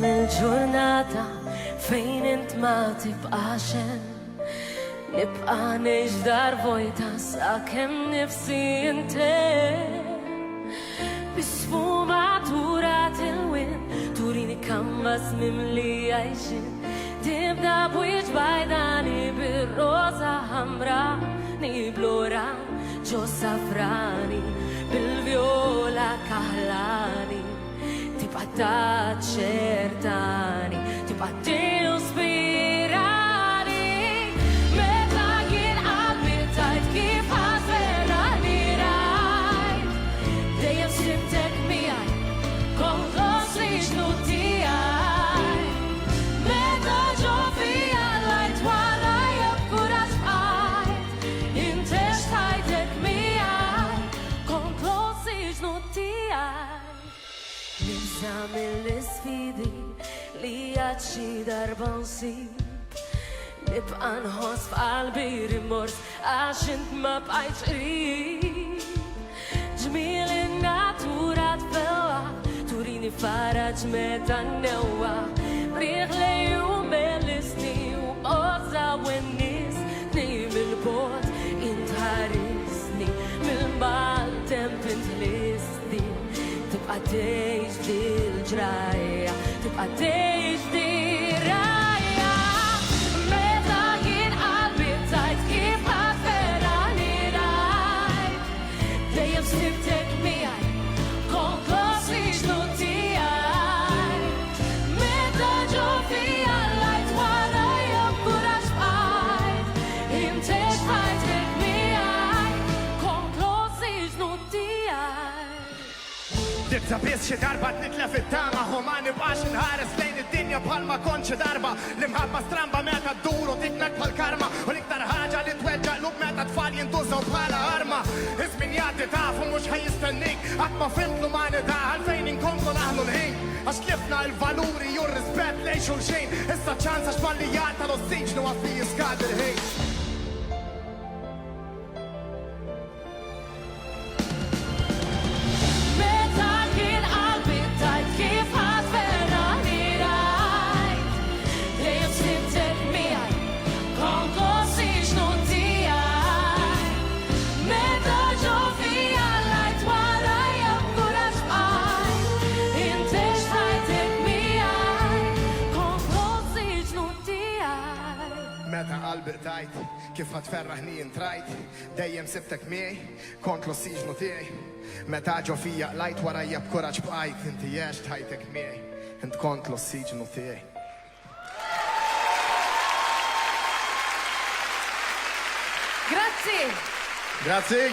mill-ġurnata fejn int ma tibqaxen nibqa' ngħix dar vojta sakemm nifsi intemm bisfumatura til-wien turini kammas mimli għajxin tibda bwieġ bajdani bir-roza ħamra niblura ġo safrani bil-vjola kaħlani tibqa' taċċertani tibqa' tinspirani meta jien qalbi tajt kif ħasferani rajt dejjem sibtek miegħi konkos li x'nu tiegħi meta ġo fija lajt warajja b'kuraġġ bqajt intex tajtek miegħi konkos li x'nu tiegħi Nibża mill-isfidi li għad xi darba nsib nibqa' nħoss f'qalbi rimors għax int ma bqajtx qrib ġmiel in-natura tfewwa turini faraġ meta nnewwa rieħ lejhom mill-isni u qozza wen-niesni mill-bogħod int ħarisni mill-maltemp int lisni tibqa' tgħix dil-ġrajja tibqa' tgħix dir-rajja meta jien qalbi tajt kif ħasferani rajt dejjem sibtek miegħi konkos li x'nu tiegħi meta ġo fija lajt warajja b'kuraġġ bqajt intex tajtek miegħi konkos li x'nu tiegħi Tibza biss xi darba tnitlef it-tama u ma nibqax inħares lejn id-dinja bħalma kontx darba l-imħabba stramba meta ddur u tikmek bħal-karma u l-iktar ħaġa li tweġġaq lub meta tfal jintużaw bħala arma iż-żmien jgħaddi tafu mhux ħajjistennik qatt ma fimtlu ma nida għalfejn inkomplu naħlu l-ħin għax tlifna l-valuri u r-rispett lejn xulxin issa ċans għax fallijat tal-ossiġnu għaffi jiskad il-ħin meta jien qalbi tajt kif ħasferani rajt dejjem sibtek miegħi konkos li x'nu tiegħi meta ġo fija lajt warajja b'kuraġġ bqajt intex tajtek miegħi konkos li x'nu tiegħi Meta qalbi tajt kif ma tferraħni intrajt dejjem sibtek miegħi kont l-ossiġnu tiegħi meta ġo fija lajt warajja b'kuraġġ bqajt inti jex tajtek miegħi int kont l-ossiġnu tiegħi Grazzi! Grazzi